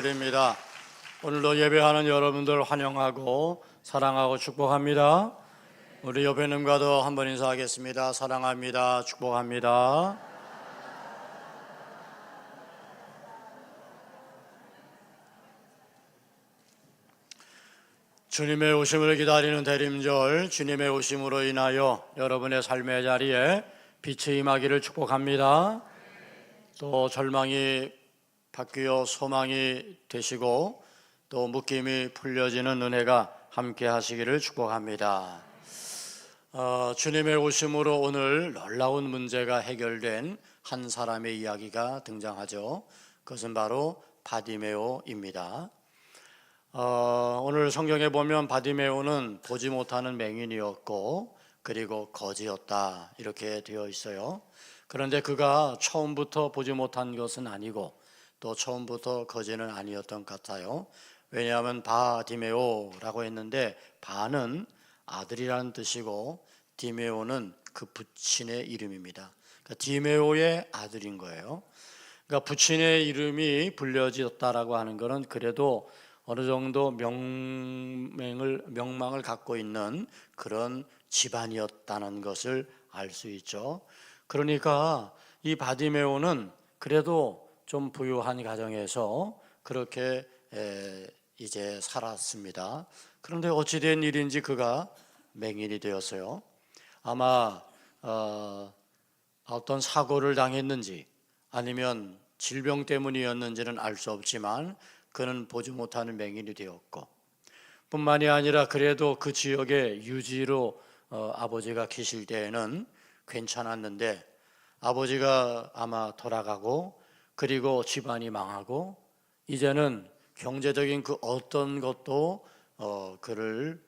드립니다. 오늘도 예배하는 여러분들 환영하고 사랑하고 축복합니다. 우리 옆에님과도 한번 인사하겠습니다. 사랑합니다. 축복합니다. 주님의 오심을 기다리는 대림절, 주님의 오심으로 인하여 여러분의 삶의 자리에 빛이 임하기를 축복합니다. 또 절망이 바뀌어 소망이 되시고 또 묶임이 풀려지는 은혜가 함께 하시기를 축복합니다. 주님의 오심으로 오늘 놀라운 문제가 해결된 한 사람의 이야기가 등장하죠. 그것은 바로 바디메오입니다. 오늘 성경에 보면 바디메오는 보지 못하는 맹인이었고 그리고 거지였다 이렇게 되어 있어요. 그런데 그가 처음부터 보지 못한 것은 아니고 또 처음부터 거지는 아니었던 것 같아요. 왜냐하면 바디메오라고 했는데 바는 아들이라는 뜻이고 디메오는 그 부친의 이름입니다. 그러니까 디메오의 아들인 거예요. 그러니까 부친의 이름이 불려졌다라고 하는 것은 그래도 어느 정도 명망을 갖고 있는 그런 집안이었다는 것을 알 수 있죠. 그러니까 이 바디메오는 그래도 좀 부유한 가정에서 그렇게 이제 살았습니다. 그런데 어찌된 일인지 그가 맹인이 되었어요. 아마 어떤 사고를 당했는지 아니면 질병 때문이었는지는 알 수 없지만 그는 보지 못하는 맹인이 되었고 뿐만이 아니라 그래도 그 지역에 유지로 아버지가 계실 때에는 괜찮았는데 아버지가 아마 돌아가고 그리고 집안이 망하고 이제는 경제적인 그 어떤 것도 그를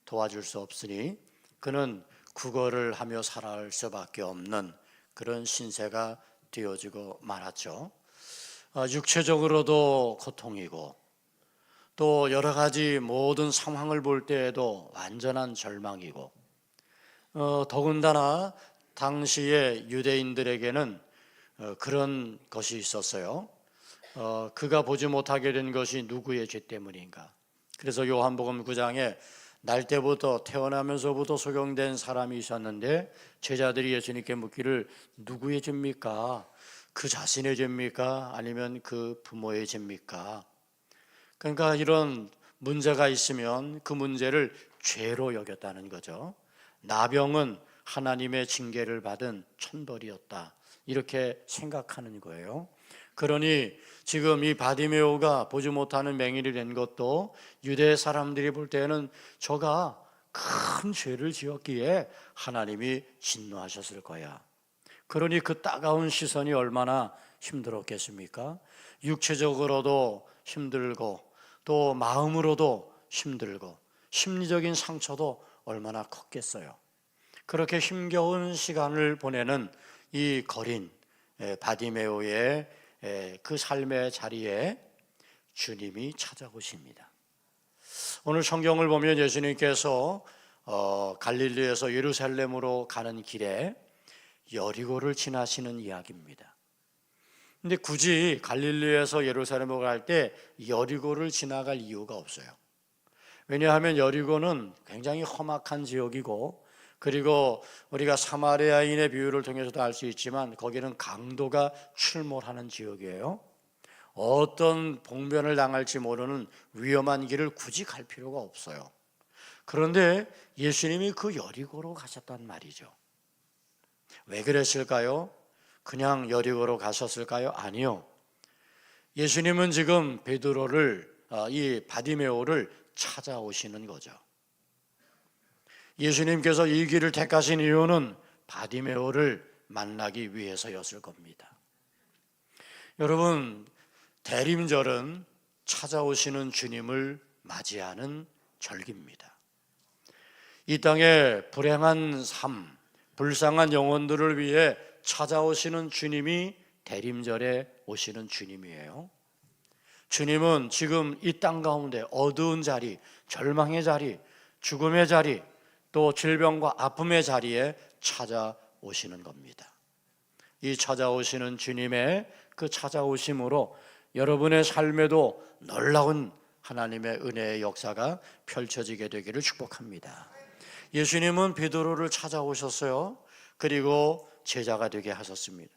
도와줄 수 없으니 그는 구걸을 하며 살아갈 수밖에 없는 그런 신세가 되어지고 말았죠. 육체적으로도 고통이고 또 여러 가지 모든 상황을 볼 때에도 완전한 절망이고 더군다나 당시의 유대인들에게는 그런 것이 있었어요. 그가 보지 못하게 된 것이 누구의 죄 때문인가? 그래서 요한복음 9장에 날 때부터 태어나면서부터 소경된 사람이 있었는데 제자들이 예수님께 묻기를 누구의 죄입니까? 그 자신의 죄입니까? 아니면 그 부모의 죄입니까? 그러니까 이런 문제가 있으면 그 문제를 죄로 여겼다는 거죠. 나병은 하나님의 징계를 받은 천벌이었다 이렇게 생각하는 거예요. 그러니 지금 이 바디메오가 보지 못하는 맹인이 된 것도 유대 사람들이 볼 때는 저가 큰 죄를 지었기에 하나님이 진노하셨을 거야. 그러니 그 따가운 시선이 얼마나 힘들었겠습니까? 육체적으로도 힘들고 또 마음으로도 힘들고 심리적인 상처도 얼마나 컸겠어요. 그렇게 힘겨운 시간을 보내는 이 거린 바디메오의 그 삶의 자리에 주님이 찾아오십니다. 오늘 성경을 보면 예수님께서 갈릴리에서 예루살렘으로 가는 길에 여리고를 지나시는 이야기입니다. 근데 굳이 갈릴리에서 예루살렘으로 갈 때 여리고를 지나갈 이유가 없어요. 왜냐하면 여리고는 굉장히 험악한 지역이고 그리고 우리가 사마리아인의 비유를 통해서도 알 수 있지만 거기는 강도가 출몰하는 지역이에요. 어떤 봉변을 당할지 모르는 위험한 길을 굳이 갈 필요가 없어요. 그런데 예수님이 그 여리고로 가셨단 말이죠. 왜 그랬을까요? 그냥 여리고로 가셨을까요? 아니요. 예수님은 지금 베드로를 이 바디메오를 찾아오시는 거죠. 예수님께서 이 길을 택하신 이유는 바디메오를 만나기 위해서였을 겁니다. 여러분, 대림절은 찾아오시는 주님을 맞이하는 절기입니다. 이 땅에 불행한 삶, 불쌍한 영혼들을 위해 찾아오시는 주님이 대림절에 오시는 주님이에요. 주님은 지금 이 땅 가운데 어두운 자리, 절망의 자리, 죽음의 자리, 또 질병과 아픔의 자리에 찾아오시는 겁니다. 이 찾아오시는 주님의 그 찾아오심으로 여러분의 삶에도 놀라운 하나님의 은혜의 역사가 펼쳐지게 되기를 축복합니다. 예수님은 베드로를 찾아오셨어요. 그리고 제자가 되게 하셨습니다.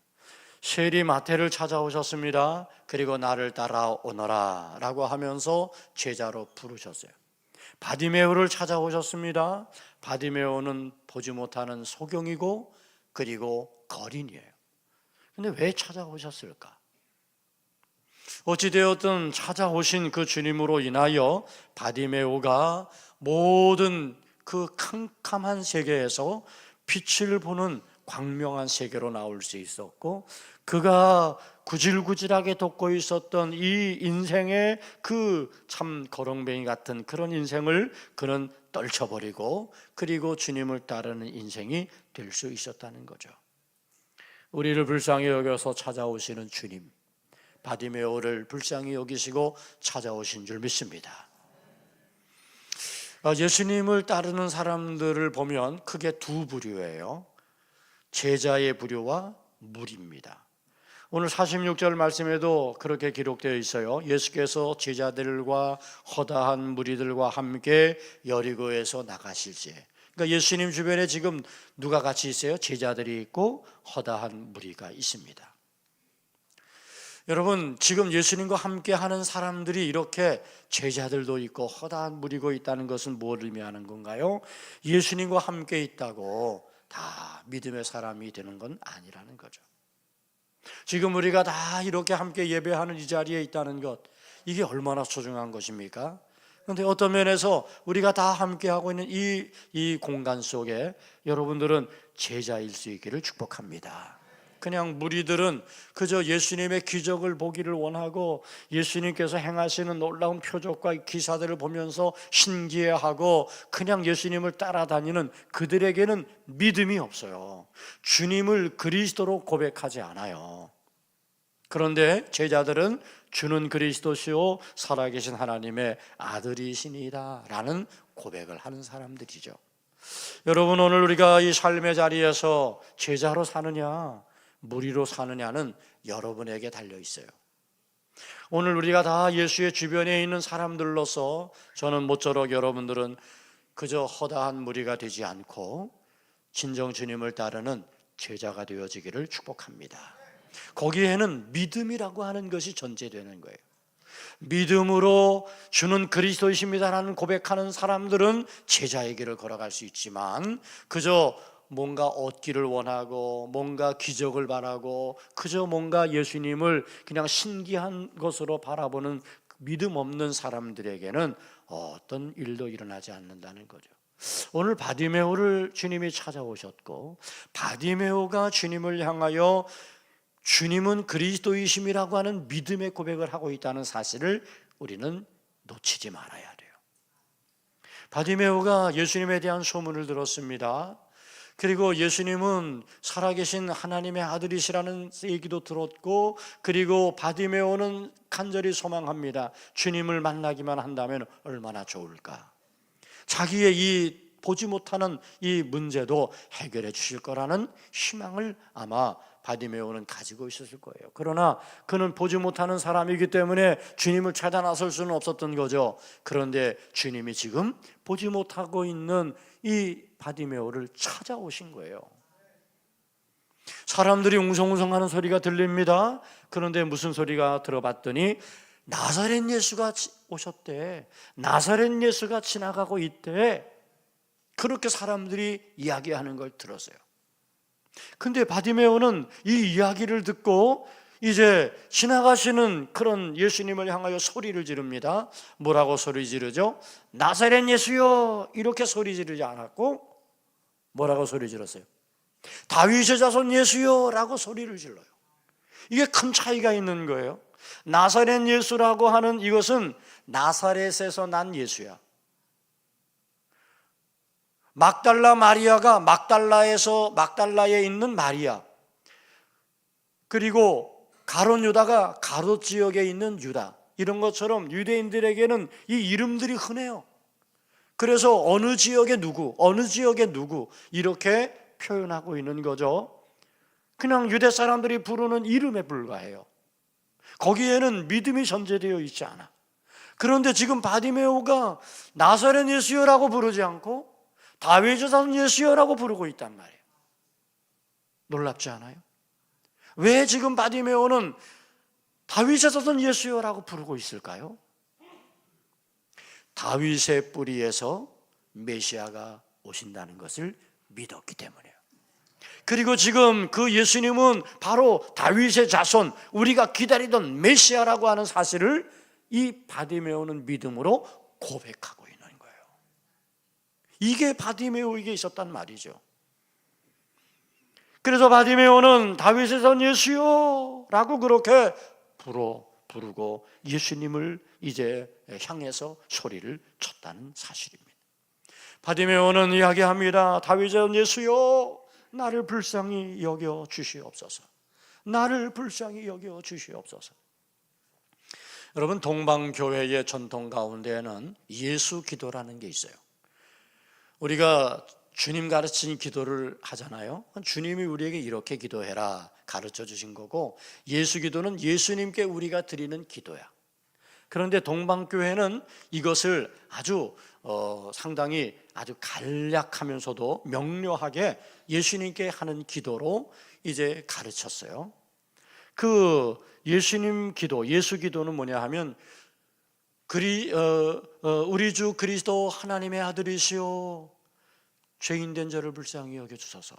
세리 마태를 찾아오셨습니다. 그리고 나를 따라오너라 라고 하면서 제자로 부르셨어요. 바디메오를 찾아오셨습니다. 바디메오는 보지 못하는 소경이고 그리고 거린이에요. 근데 왜 찾아오셨을까? 어찌되었든 찾아오신 그 주님으로 인하여 바디메오가 모든 그 캄캄한 세계에서 빛을 보는 광명한 세계로 나올 수 있었고, 그가 구질구질하게 돋고 있었던 이 인생의 그 참 거렁뱅이 같은 그런 인생을 그는 떨쳐버리고 그리고 주님을 따르는 인생이 될 수 있었다는 거죠. 우리를 불쌍히 여겨서 찾아오시는 주님, 바디메오를 불쌍히 여기시고 찾아오신 줄 믿습니다. 예수님을 따르는 사람들을 보면 크게 두 부류예요. 제자의 부류와 무리입니다. 오늘 46절 말씀에도 그렇게 기록되어 있어요. 예수께서 제자들과 허다한 무리들과 함께 여리고에서 나가실지. 그러니까 예수님 주변에 지금 누가 같이 있어요? 제자들이 있고 허다한 무리가 있습니다. 여러분, 지금 예수님과 함께 하는 사람들이 이렇게 제자들도 있고 허다한 무리고 있다는 것은 뭘 의미하는 건가요? 예수님과 함께 있다고 다 믿음의 사람이 되는 건 아니라는 거죠. 지금 우리가 다 이렇게 함께 예배하는 이 자리에 있다는 것, 이게 얼마나 소중한 것입니까? 그런데 어떤 면에서 우리가 다 함께하고 있는 이 공간 속에 여러분들은 제자일 수 있기를 축복합니다. 그냥 무리들은 그저 예수님의 기적을 보기를 원하고 예수님께서 행하시는 놀라운 표적과 기사들을 보면서 신기해하고 그냥 예수님을 따라다니는 그들에게는 믿음이 없어요. 주님을 그리스도로 고백하지 않아요. 그런데 제자들은 주는 그리스도시요 살아계신 하나님의 아들이시니이다 라는 고백을 하는 사람들이죠. 여러분, 오늘 우리가 이 삶의 자리에서 제자로 사느냐 무리로 사느냐는 여러분에게 달려 있어요. 오늘 우리가 다 예수의 주변에 있는 사람들로서 저는 모쪼록 여러분들은 그저 허다한 무리가 되지 않고 진정 주님을 따르는 제자가 되어지기를 축복합니다. 거기에는 믿음이라고 하는 것이 전제되는 거예요. 믿음으로 주는 그리스도이십니다라는 고백하는 사람들은 제자의 길을 걸어갈 수 있지만 그저 뭔가 얻기를 원하고 뭔가 기적을 바라고 그저 뭔가 예수님을 그냥 신기한 것으로 바라보는 믿음 없는 사람들에게는 어떤 일도 일어나지 않는다는 거죠. 오늘 바디메오를 주님이 찾아오셨고 바디메오가 주님을 향하여 주님은 그리스도이심이라고 하는 믿음의 고백을 하고 있다는 사실을 우리는 놓치지 말아야 돼요. 바디메오가 예수님에 대한 소문을 들었습니다. 그리고 예수님은 살아계신 하나님의 아들이시라는 얘기도 들었고 그리고 바디메오는 간절히 소망합니다. 주님을 만나기만 한다면 얼마나 좋을까. 자기의 이 보지 못하는 이 문제도 해결해 주실 거라는 희망을 아마 바디메오는 가지고 있었을 거예요. 그러나 그는 보지 못하는 사람이기 때문에 주님을 찾아 나설 수는 없었던 거죠. 그런데 주님이 지금 보지 못하고 있는 이 바디메오를 찾아오신 거예요. 사람들이 웅성웅성하는 소리가 들립니다. 그런데 무슨 소리가 들어봤더니 나사렛 예수가 오셨대. 나사렛 예수가 지나가고 있대. 그렇게 사람들이 이야기하는 걸 들었어요. 근데 바디메오는 이 이야기를 듣고 이제 지나가시는 그런 예수님을 향하여 소리를 지릅니다. 뭐라고 소리 지르죠? 나사렛 예수요, 이렇게 소리 지르지 않았고 뭐라고 소리 질렀어요? 다윗의 자손 예수요 라고 소리를 질러요. 이게 큰 차이가 있는 거예요. 나사렛 예수라고 하는 이것은 나사렛에서 난 예수야. 막달라 마리아가 막달라에 있는 마리아, 그리고 가롯 유다가 가롯 지역에 있는 유다, 이런 것처럼 유대인들에게는 이 이름들이 흔해요. 그래서 어느 지역의 누구 이렇게 표현하고 있는 거죠. 그냥 유대 사람들이 부르는 이름에 불과해요. 거기에는 믿음이 전제되어 있지 않아. 그런데 지금 바디메오가 나사렛 예수여라고 부르지 않고 다윗의 자손 예수여라고 부르고 있단 말이에요. 놀랍지 않아요? 왜 지금 바디메오는 다윗의 자손 예수여라고 부르고 있을까요? 다윗의 뿌리에서 메시아가 오신다는 것을 믿었기 때문이에요. 그리고 지금 그 예수님은 바로 다윗의 자손, 우리가 기다리던 메시아라고 하는 사실을 이 바디메오는 믿음으로 고백하고 있는 거예요. 이게 바디메오에게 있었단 말이죠. 그래서 바디메오는 다윗의 자손 예수여 라고 그렇게 부르고 예수님을 이제 향해서 소리를 쳤다는 사실입니다. 바디메오는 이야기합니다. 다윗의 자손 예수여, 나를 불쌍히 여겨 주시옵소서. 나를 불쌍히 여겨 주시옵소서. 여러분, 동방교회의 전통 가운데에는 예수 기도라는 게 있어요. 우리가 주님 가르친 기도를 하잖아요. 주님이 우리에게 이렇게 기도해라 가르쳐 주신 거고, 예수 기도는 예수님께 우리가 드리는 기도야. 그런데 동방교회는 이것을 아주 상당히 아주 간략하면서도 명료하게 예수님께 하는 기도로 이제 가르쳤어요. 그 예수님 기도, 예수 기도는 뭐냐 하면 우리 주 그리스도 하나님의 아들이시오, 죄인된 저를 불쌍히 여겨주소서.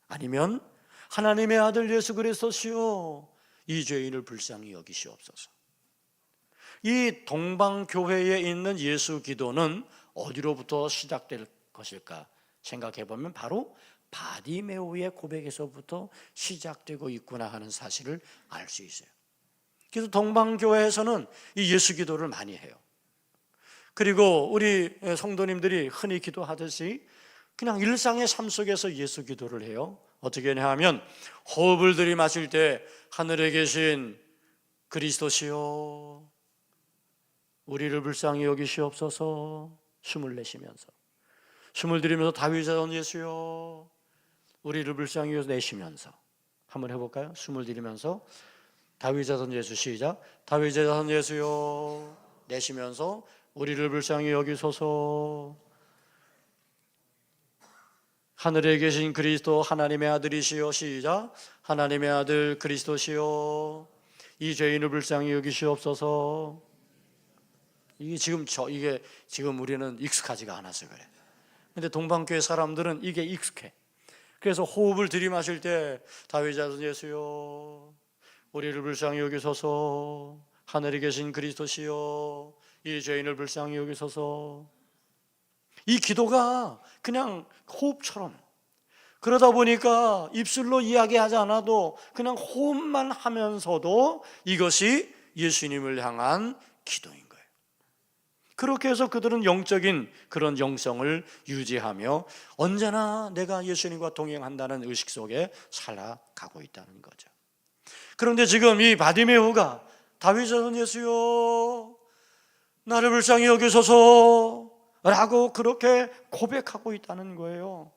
아니면 하나님의 아들 예수 그리스도시오, 이 죄인을 불쌍히 여기시옵소서. 이 동방교회에 있는 예수 기도는 어디로부터 시작될 것일까 생각해 보면 바로 바디메오의 고백에서부터 시작되고 있구나 하는 사실을 알 수 있어요. 그래서 동방교회에서는 이 예수 기도를 많이 해요. 그리고 우리 성도님들이 흔히 기도하듯이 그냥 일상의 삶 속에서 예수 기도를 해요. 어떻게 하냐면 호흡을 들이마실 때 하늘에 계신 그리스도시여, 우리를 불쌍히 여기시옵소서. 숨을 내쉬면서, 숨을 들이면서 다윗의 자손 예수여, 우리를 불쌍히 내쉬면서 한번 해볼까요? 숨을 들이면서 다윗의 자손 예수, 시작. 다윗의 자손 예수여, 내쉬면서 우리를 불쌍히 여기소서. 하늘에 계신 그리스도 하나님의 아들이시여, 시작. 하나님의 아들 그리스도시여, 이 죄인을 불쌍히 여기시옵소서. 이게 지금 우리는 익숙하지가 않아서 그래. 근데 동방교회 사람들은 이게 익숙해. 그래서 호흡을 들이마실 때 다윗의 자손 예수여, 우리를 불쌍히 여기소서. 하늘에 계신 그리스도시여, 이 죄인을 불쌍히 여기소서. 이 기도가 그냥 호흡처럼, 그러다 보니까 입술로 이야기하지 않아도 그냥 호흡만 하면서도 이것이 예수님을 향한 기도인 거예요. 그렇게 해서 그들은 영적인 그런 영성을 유지하며 언제나 내가 예수님과 동행한다는 의식 속에 살아가고 있다는 거죠. 그런데 지금 이 바디메오가 다윗의 자손 예수여, 나를 불쌍히 여기소서 라고 그렇게 고백하고 있다는 거예요.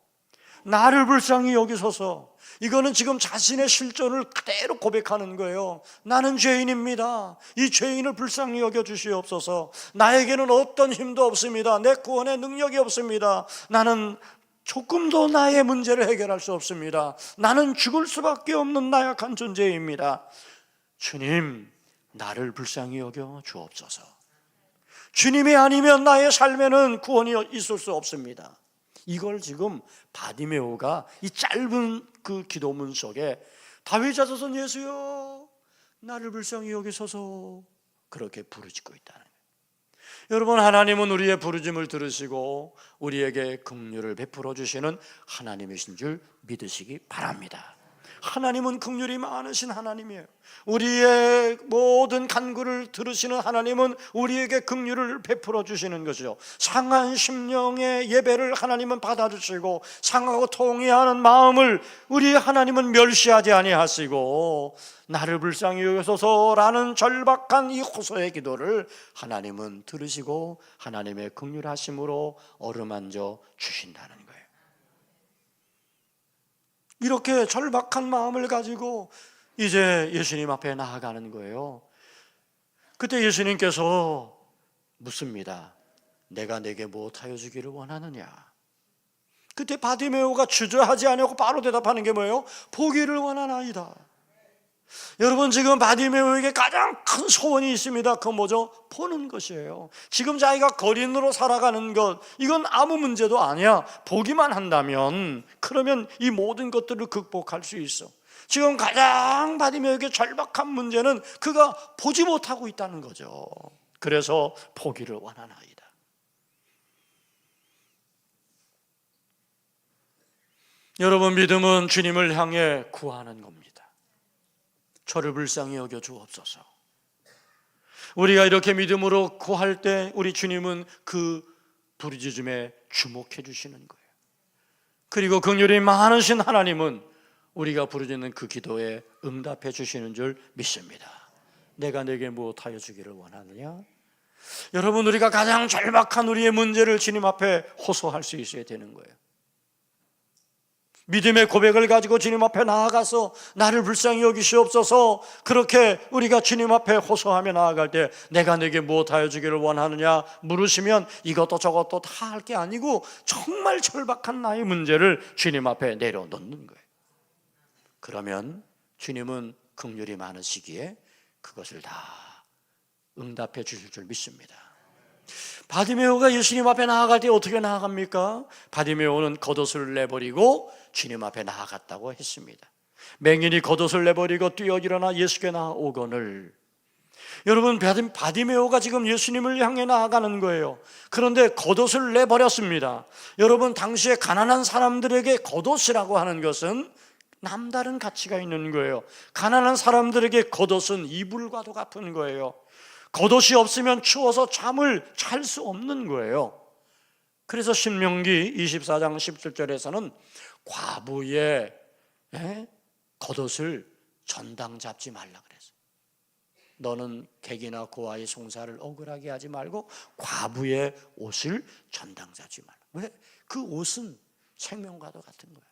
나를 불쌍히 여기소서. 이거는 지금 자신의 실존을 그대로 고백하는 거예요. 나는 죄인입니다. 이 죄인을 불쌍히 여겨주시옵소서. 나에게는 어떤 힘도 없습니다. 내 구원의 능력이 없습니다. 나는 조금도 나의 문제를 해결할 수 없습니다. 나는 죽을 수밖에 없는 나약한 존재입니다. 주님, 나를 불쌍히 여겨 주옵소서. 주님이 아니면 나의 삶에는 구원이 있을 수 없습니다. 이걸 지금 바디메오가 이 짧은 그 기도문 속에 다윗의 자손 예수여, 나를 불쌍히 여기소서 그렇게 부르짖고 있다는 거예요. 여러분, 하나님은 우리의 부르짖음을 들으시고 우리에게 긍휼을 베풀어 주시는 하나님이신 줄 믿으시기 바랍니다. 하나님은 긍휼이 많으신 하나님이에요. 우리의 모든 간구를 들으시는 하나님은 우리에게 긍휼을 베풀어 주시는 것이죠. 상한 심령의 예배를 하나님은 받아주시고 상하고 통회하는 마음을 우리 하나님은 멸시하지 아니하시고 나를 불쌍히 여기소서라는 절박한 이 호소의 기도를 하나님은 들으시고 하나님의 긍휼하심으로 어루만져 주신다는 거예요. 이렇게 절박한 마음을 가지고 이제 예수님 앞에 나아가는 거예요. 그때 예수님께서 묻습니다. 내가 내게 무엇하여 주기를 원하느냐? 그때 바디메오가 주저하지 않고 바로 대답하는 게 뭐예요? 보기를 원하나이다. 여러분, 지금 바디메오에게 가장 큰 소원이 있습니다. 그건 뭐죠? 보는 것이에요. 지금 자기가 거린으로 살아가는 것, 이건 아무 문제도 아니야. 보기만 한다면, 그러면 이 모든 것들을 극복할 수 있어. 지금 가장 바디메오에게 절박한 문제는 그가 보지 못하고 있다는 거죠. 그래서 보기를 원하나이다. 여러분, 믿음은 주님을 향해 구하는 겁니다. 저를 불쌍히 여겨 주옵소서. 우리가 이렇게 믿음으로 구할 때 우리 주님은 그 부르짖음에 주목해 주시는 거예요. 그리고 긍휼이 많으신 하나님은 우리가 부르짖는 그 기도에 응답해 주시는 줄 믿습니다. 내가 내게 무엇하여 주기를 원하느냐? 여러분, 우리가 가장 절박한 우리의 문제를 주님 앞에 호소할 수 있어야 되는 거예요. 믿음의 고백을 가지고 주님 앞에 나아가서 나를 불쌍히 여기시옵소서, 그렇게 우리가 주님 앞에 호소하며 나아갈 때 내가 내게 무엇하여 주기를 원하느냐 물으시면 이것도 저것도 다 할 게 아니고 정말 절박한 나의 문제를 주님 앞에 내려놓는 거예요. 그러면 주님은 긍휼이 많으시기에 그것을 다 응답해 주실 줄 믿습니다. 바디메오가 예수님 앞에 나아갈 때 어떻게 나아갑니까? 바디메오는 겉옷을 내버리고 주님 앞에 나아갔다고 했습니다. 맹인이 겉옷을 내버리고 뛰어 일어나 예수께 나아오거늘. 여러분, 바디메오가 지금 예수님을 향해 나아가는 거예요. 그런데 겉옷을 내버렸습니다. 여러분, 당시에 가난한 사람들에게 겉옷이라고 하는 것은 남다른 가치가 있는 거예요. 가난한 사람들에게 겉옷은 이불과도 같은 거예요. 겉옷이 없으면 추워서 잠을 잘 수 없는 거예요. 그래서 신명기 24장 17절에서는 과부의 겉옷을 전당 잡지 말라 그랬어요. 너는 객이나 고아의 송사를 억울하게 하지 말고 과부의 옷을 전당 잡지 말라. 왜? 그 옷은 생명과도 같은 거야.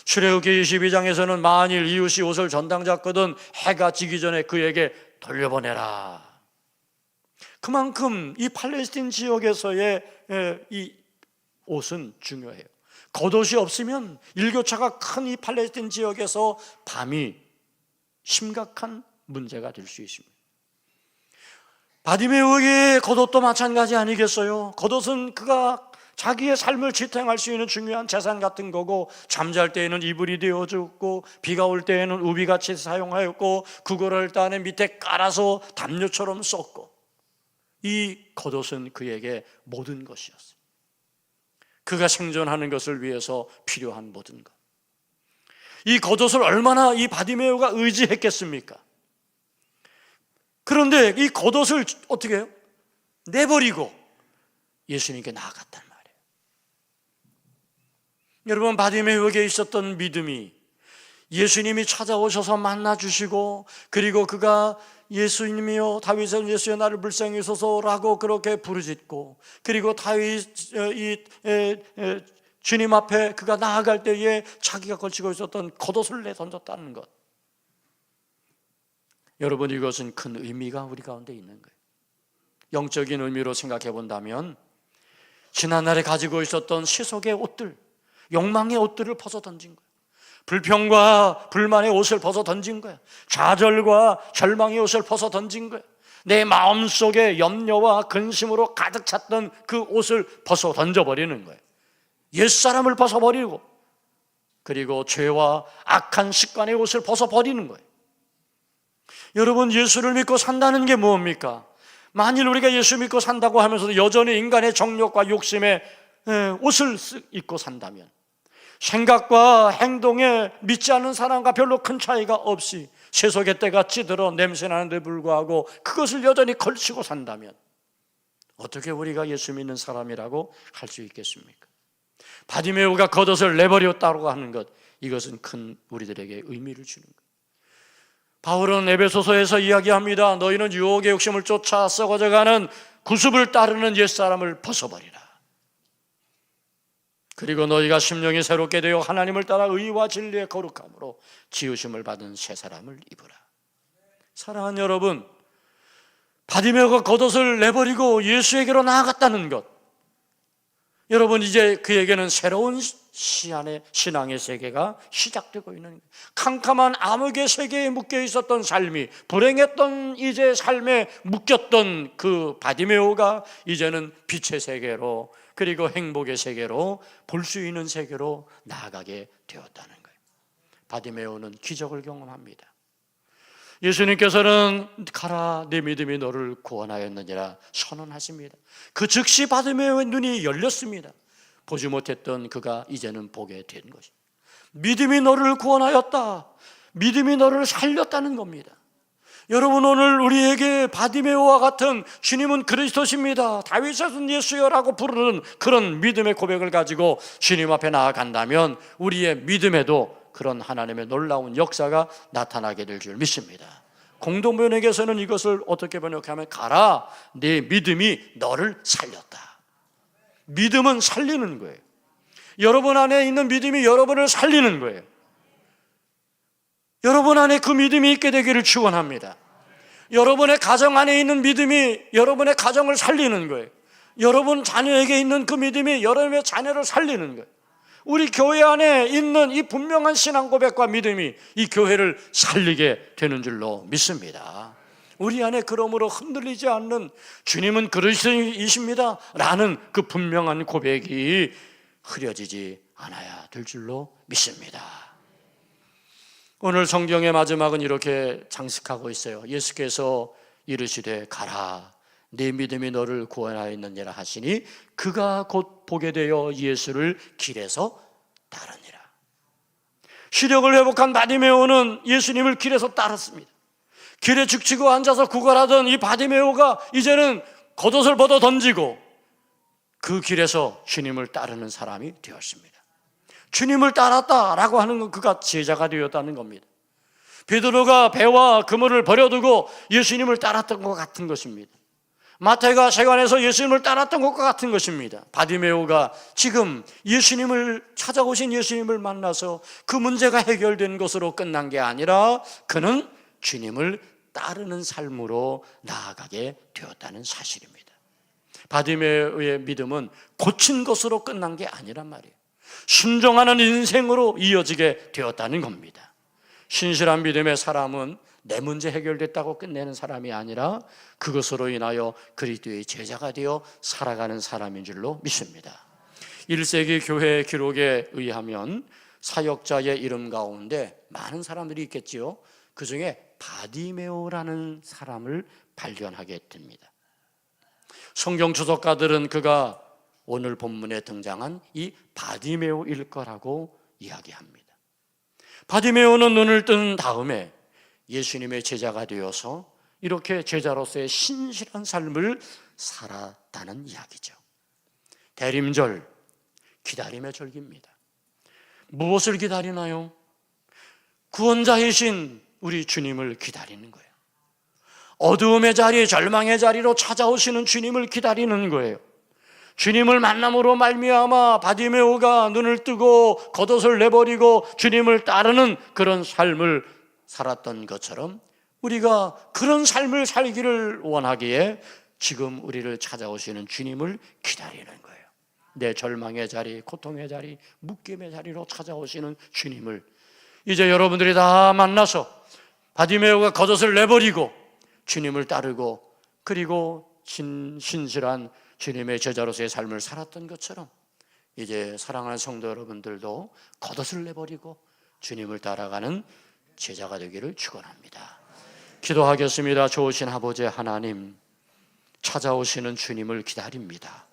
출애굽기 22장에서는 만일 이웃이 옷을 전당 잡거든 해가 지기 전에 그에게 돌려보내라. 그만큼 이 팔레스틴 지역에서의 이 옷은 중요해요. 겉옷이 없으면 일교차가 큰 이 팔레스틴 지역에서 밤이 심각한 문제가 될 수 있습니다. 바디메오의 겉옷도 마찬가지 아니겠어요? 겉옷은 그가 자기의 삶을 지탱할 수 있는 중요한 재산 같은 거고, 잠잘 때에는 이불이 되어줬고, 비가 올 때에는 우비같이 사용하였고, 그거를 딴에 밑에 깔아서 담요처럼 썼고, 이 겉옷은 그에게 모든 것이었어요. 그가 생존하는 것을 위해서 필요한 모든 것. 이 겉옷을 얼마나 이 바디메오가 의지했겠습니까? 그런데 이 겉옷을 어떻게 해요? 내버리고 예수님께 나아갔단 말이에요. 여러분, 바디메오에게 있었던 믿음이 예수님이 찾아오셔서 만나주시고, 그리고 그가 예수님이여 다윗의 예수여 나를 불쌍히 여소서라고 그렇게 부르짖고, 그리고 다윗 주님 앞에 그가 나아갈 때에 자기가 걸치고 있었던 겉옷을 내던졌다는 것. 여러분, 이것은 큰 의미가 우리 가운데 있는 거예요. 영적인 의미로 생각해 본다면 지난날에 가지고 있었던 세속의 옷들, 욕망의 옷들을 벗어던진 거예요. 불평과 불만의 옷을 벗어던진 거예요. 좌절과 절망의 옷을 벗어던진 거예요. 내 마음속에 염려와 근심으로 가득 찼던 그 옷을 벗어던져버리는 거예요. 옛사람을 벗어버리고, 그리고 죄와 악한 습관의 옷을 벗어버리는 거예요. 여러분, 예수를 믿고 산다는 게 뭡니까? 만일 우리가 예수 믿고 산다고 하면서도 여전히 인간의 정욕과 욕심에 옷을 입고 산다면, 생각과 행동에 믿지 않는 사람과 별로 큰 차이가 없이 세속의 때가 찌들어 냄새나는 데 불구하고 그것을 여전히 걸치고 산다면 어떻게 우리가 예수 믿는 사람이라고 할 수 있겠습니까? 바디메오가 겉옷을 내버렸다고 하는 것, 이것은 큰 우리들에게 의미를 주는 것. 바울은 에베소서에서 이야기합니다. 너희는 유혹의 욕심을 쫓아 썩어져가는 구습을 따르는 옛사람을 벗어버리라. 그리고 너희가 심령이 새롭게 되어 하나님을 따라 의와 진리의 거룩함으로 지으심을 받은 새 사람을 입으라. 사랑하는 여러분, 바디메오가 겉옷을 내버리고 예수에게로 나아갔다는 것, 여러분 이제 그에게는 새로운 신앙의 세계가 시작되고 있는 거예요. 캄캄한 암흑의 세계에 묶여 있었던 삶이, 불행했던 이제 삶에 묶였던 그 바디메오가 이제는 빛의 세계로, 그리고 행복의 세계로, 볼 수 있는 세계로 나아가게 되었다는 거예요. 바디메오는 기적을 경험합니다. 예수님께서는 가라, 내 믿음이 너를 구원하였느니라 선언하십니다. 그 즉시 바디메오의 눈이 열렸습니다. 보지 못했던 그가 이제는 보게 된 것입니다. 믿음이 너를 구원하였다, 믿음이 너를 살렸다는 겁니다. 여러분, 오늘 우리에게 바디메오와 같은 주님은 그리스도십니다, 다윗의 예수여라고 부르는 그런 믿음의 고백을 가지고 주님 앞에 나아간다면 우리의 믿음에도 그런 하나님의 놀라운 역사가 나타나게 될 줄 믿습니다. 공동번역에서는 이것을 어떻게 번역하면, 가라, 내 믿음이 너를 살렸다. 믿음은 살리는 거예요. 여러분 안에 있는 믿음이 여러분을 살리는 거예요. 여러분 안에 그 믿음이 있게 되기를 축원합니다. 여러분의 가정 안에 있는 믿음이 여러분의 가정을 살리는 거예요. 여러분 자녀에게 있는 그 믿음이 여러분의 자녀를 살리는 거예요. 우리 교회 안에 있는 이 분명한 신앙 고백과 믿음이 이 교회를 살리게 되는 줄로 믿습니다. 우리 안에 그러므로 흔들리지 않는 주님은 그리스도이십니다 라는 그 분명한 고백이 흐려지지 않아야 될 줄로 믿습니다. 오늘 성경의 마지막은 이렇게 장식하고 있어요. 예수께서 이르시되 가라, 네 믿음이 너를 구원하였느니라 하시니 그가 곧 보게 되어 예수를 길에서 따르니라. 시력을 회복한 바디메오는 예수님을 길에서 따랐습니다. 길에 죽치고 앉아서 구걸하던 이 바디메오가 이제는 겉옷을 벗어 던지고 그 길에서 주님을 따르는 사람이 되었습니다. 주님을 따랐다라고 하는 건 그가 제자가 되었다는 겁니다. 베드로가 배와 그물을 버려두고 예수님을 따랐던 것 같은 것입니다. 마태가 세관에서 예수님을 따랐던 것과 같은 것입니다. 바디메오가 지금 예수님을 찾아오신 예수님을 만나서 그 문제가 해결된 것으로 끝난 게 아니라 그는 주님을 따르는 삶으로 나아가게 되었다는 사실입니다. 바디메오의 믿음은 고친 것으로 끝난 게 아니란 말이에요. 순종하는 인생으로 이어지게 되었다는 겁니다. 신실한 믿음의 사람은 내 문제 해결됐다고 끝내는 사람이 아니라 그것으로 인하여 그리스도의 제자가 되어 살아가는 사람인 줄로 믿습니다. 1세기 교회 기록에 의하면 사역자의 이름 가운데 많은 사람들이 있겠지요. 그 중에 바디메오라는 사람을 발견하게 됩니다. 성경 주석가들은 그가 오늘 본문에 등장한 이 바디메오일 거라고 이야기합니다. 바디메오는 눈을 뜬 다음에 예수님의 제자가 되어서 이렇게 제자로서의 신실한 삶을 살았다는 이야기죠. 대림절, 기다림의 절기입니다. 무엇을 기다리나요? 구원자이신 우리 주님을 기다리는 거예요. 어두움의 자리, 절망의 자리로 찾아오시는 주님을 기다리는 거예요. 주님을 만남으로 말미암아 바디메오가 눈을 뜨고 겉옷을 내버리고 주님을 따르는 그런 삶을 살았던 것처럼 우리가 그런 삶을 살기를 원하기에 지금 우리를 찾아오시는 주님을 기다리는 거예요. 내 절망의 자리, 고통의 자리, 묶임의 자리로 찾아오시는 주님을 이제 여러분들이 다 만나서 바디메오가 겉옷을 내버리고 주님을 따르고 그리고 신실한 주님의 제자로서의 삶을 살았던 것처럼 이제 사랑하는 성도 여러분들도 겉옷을 내버리고 주님을 따라가는 제자가 되기를 축원합니다. 기도하겠습니다. 좋으신 아버지 하나님, 찾아오시는 주님을 기다립니다.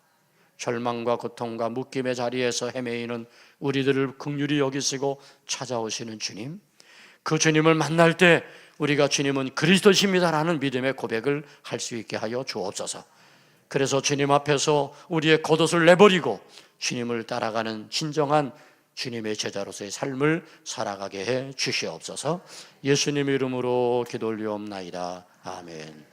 절망과 고통과 묶임의 자리에서 헤매이는 우리들을 긍휼히 여기시고 찾아오시는 주님, 그 주님을 만날 때 우리가 주님은 그리스도십니다라는 믿음의 고백을 할 수 있게 하여 주옵소서. 그래서 주님 앞에서 우리의 겉옷을 내버리고 주님을 따라가는 진정한 주님의 제자로서의 삶을 살아가게 해 주시옵소서. 예수님의 이름으로 기도 올리옵나이다. 아멘.